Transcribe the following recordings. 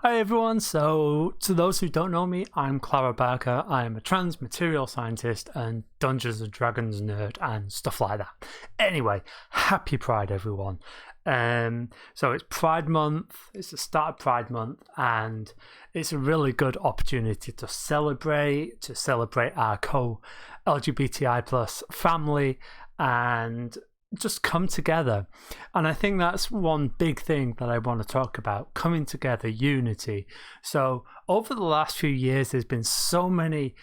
Hi everyone, so to those who don't know me, I'm Clara Barker. I am a trans material scientist and Dungeons and Dragons nerd and stuff like that. Anyway, happy Pride everyone. So it's Pride Month, it's the start of Pride Month, and it's a really good opportunity to celebrate our co-LGBTI plus family and just come together. And I think that's one big thing that I want to talk about, coming together, unity. So over the last few years, there's been so many,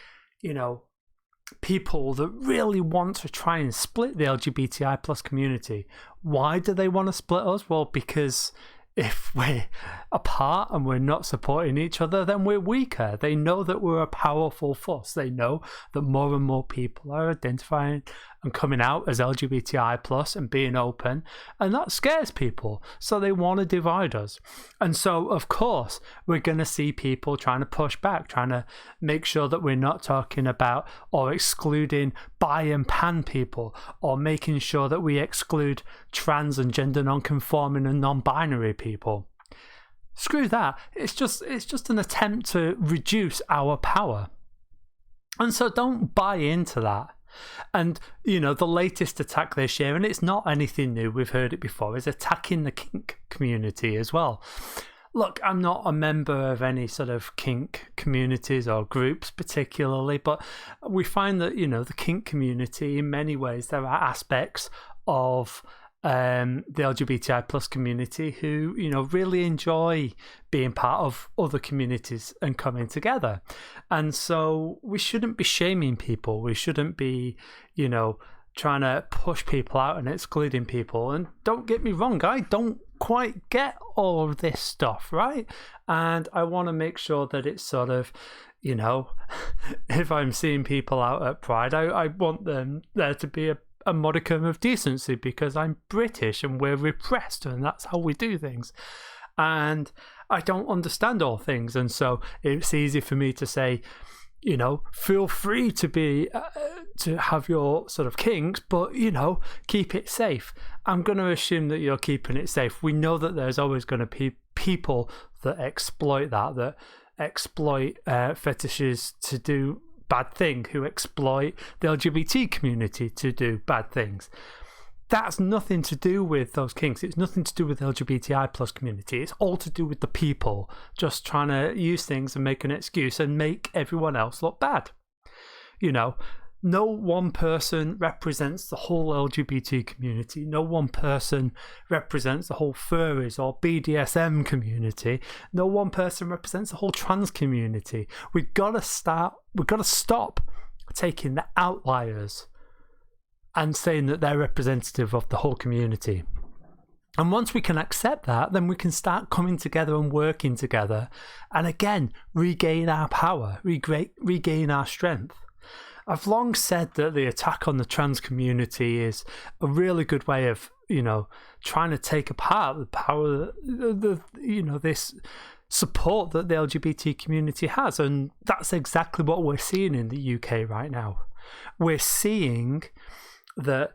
people that really want to try and split the LGBTI plus community. Why do they want to split us? Well, because if we're apart and we're not supporting each other, then we're weaker. They know that we're a powerful force. They know that more and more people are identifying and coming out as LGBTI plus and being open, and that scares people. So they want to divide us. And so, of course, we're going to see people trying to push back, trying to make sure that we're not talking about or excluding bi and pan people, or making sure that we exclude trans and gender non-conforming and non-binary people. Screw that. It's just an attempt to reduce our power. And so don't buy into that. And, the latest attack this year, and it's not anything new, we've heard it before, is attacking the kink community as well. Look, I'm not a member of any sort of kink communities or groups particularly, but we find that, the kink community, in many ways, there are aspects of the LGBTI plus community who, really enjoy being part of other communities and coming together. And so we shouldn't be shaming people. We shouldn't be, trying to push people out and excluding people. And don't get me wrong, I don't quite get all of this stuff, right? And I want to make sure that it's sort of, if I'm seeing people out at Pride, I want them there to be a modicum of decency, because I'm British and we're repressed and that's how we do things. And I don't understand all things. And so it's easy for me to say, feel free to be to have your sort of kinks, but keep it safe. I'm going to assume that you're keeping it safe. We know that there's always going to be people that exploit fetishes to do bad thing, who exploit the LGBT community to do bad things. That's nothing to do with those kinks. It's nothing to do with the LGBTI plus community. It's all to do with the people just trying to use things and make an excuse and make everyone else look bad. No one person represents the whole LGBT community. No one person represents the whole furries or BDSM community. No one person represents the whole trans community. We've got to stop taking the outliers and saying that they're representative of the whole community. And once we can accept that, then we can start coming together and working together and again regain our power, regain our strength. I've long said that the attack on the trans community is a really good way of, trying to take apart the power, this support that the LGBT community has. And that's exactly what we're seeing in the UK right now. We're seeing that,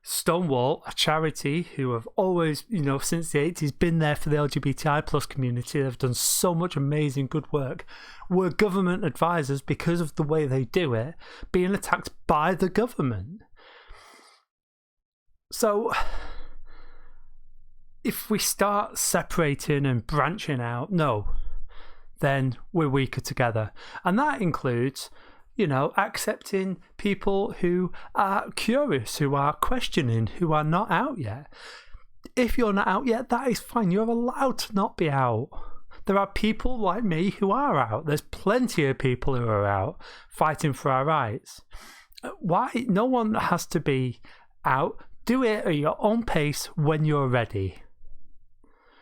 Stonewall, a charity who have always, since the 80s been there for the LGBTI plus community, they've done so much amazing good work, were government advisors because of the way they do it, being attacked by the government. So if we start separating and branching out, then we're weaker together. And that includes accepting people who are curious, who are questioning, who are not out yet. If you're not out yet, that is fine. You're allowed to not be out. There are people like me who are out. There's plenty of people who are out fighting for our rights. Why? No one has to be out. Do it at your own pace when you're ready.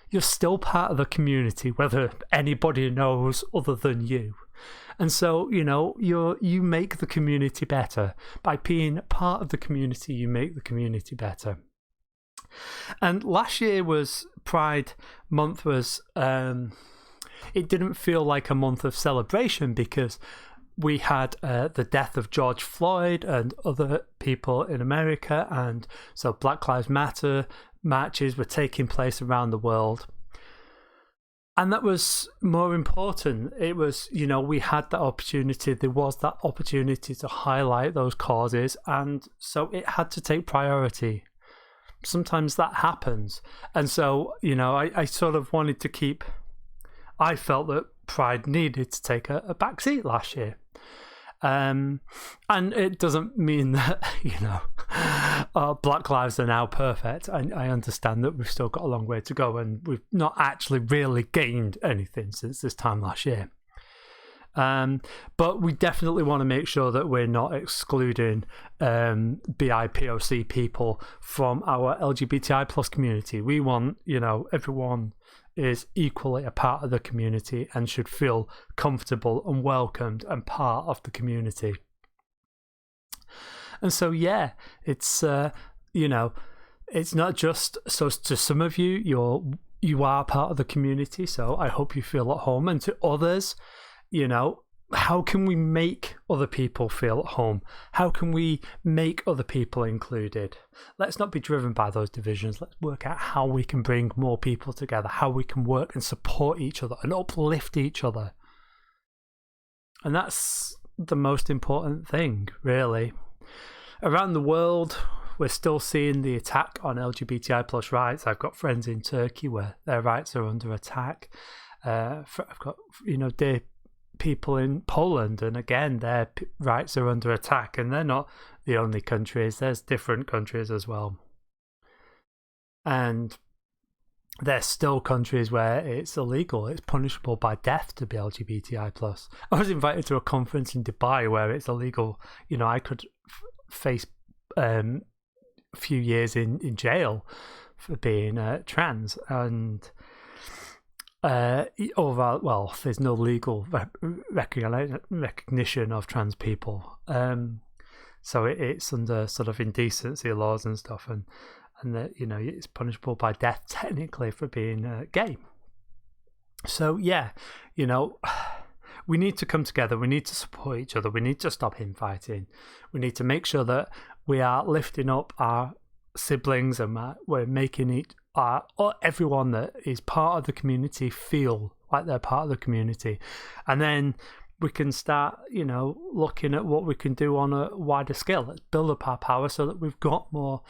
You're still part of the community, whether anybody knows other than you. And so, you make the community better. By being part of the community, you make the community better. And last year was Pride Month it didn't feel like a month of celebration because we had the death of George Floyd and other people in America. And so Black Lives Matter marches were taking place around the world. And that was more important. It was, we had that opportunity. There was that opportunity to highlight those causes. And so it had to take priority. Sometimes that happens. And so, I sort of wanted to keep... I felt that Pride needed to take a backseat last year. And it doesn't mean that, Black lives are now perfect. I understand that we've still got a long way to go, and we've not actually really gained anything since this time last year. But we definitely want to make sure that we're not excluding BIPOC people from our LGBTI plus community. We want, everyone is equally a part of the community and should feel comfortable and welcomed and part of the community. And so, yeah, it's, it's not just, so to some of you, you are part of the community, so I hope you feel at home. And to others, how can we make other people feel at home? How can we make other people included? Let's not be driven by those divisions. Let's work out how we can bring more people together, how we can work and support each other and uplift each other. And that's the most important thing, really. Around the world, we're still seeing the attack on LGBTI plus rights. I've got friends in Turkey where their rights are under attack. I've got, dear people in Poland, and again, their rights are under attack. And they're not the only countries. There's different countries as well. And there's still countries where it's illegal. It's punishable by death to be LGBTI plus. I was invited to a conference in Dubai where it's illegal. I could face a few years in jail for being trans, and there's no legal recognition of trans people, so it's under sort of indecency laws and stuff, and that it's punishable by death technically for being gay. So yeah, we need to come together. We need to support each other. We need to stop infighting. We need to make sure that we are lifting up our siblings, and we're making everyone that is part of the community feel like they're part of the community. And then we can start, looking at what we can do on a wider scale. Let's build up our power so that we've got more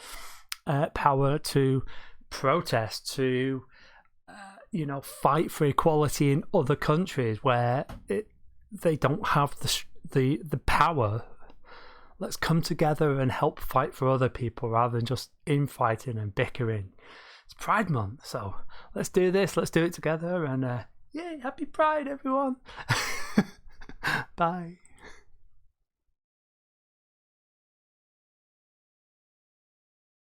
power to protest, to fight for equality in other countries where they don't have the power. Let's come together and help fight for other people rather than just infighting and bickering. It's Pride Month, so let's do this. Let's do it together. And yay, happy Pride, everyone. Bye.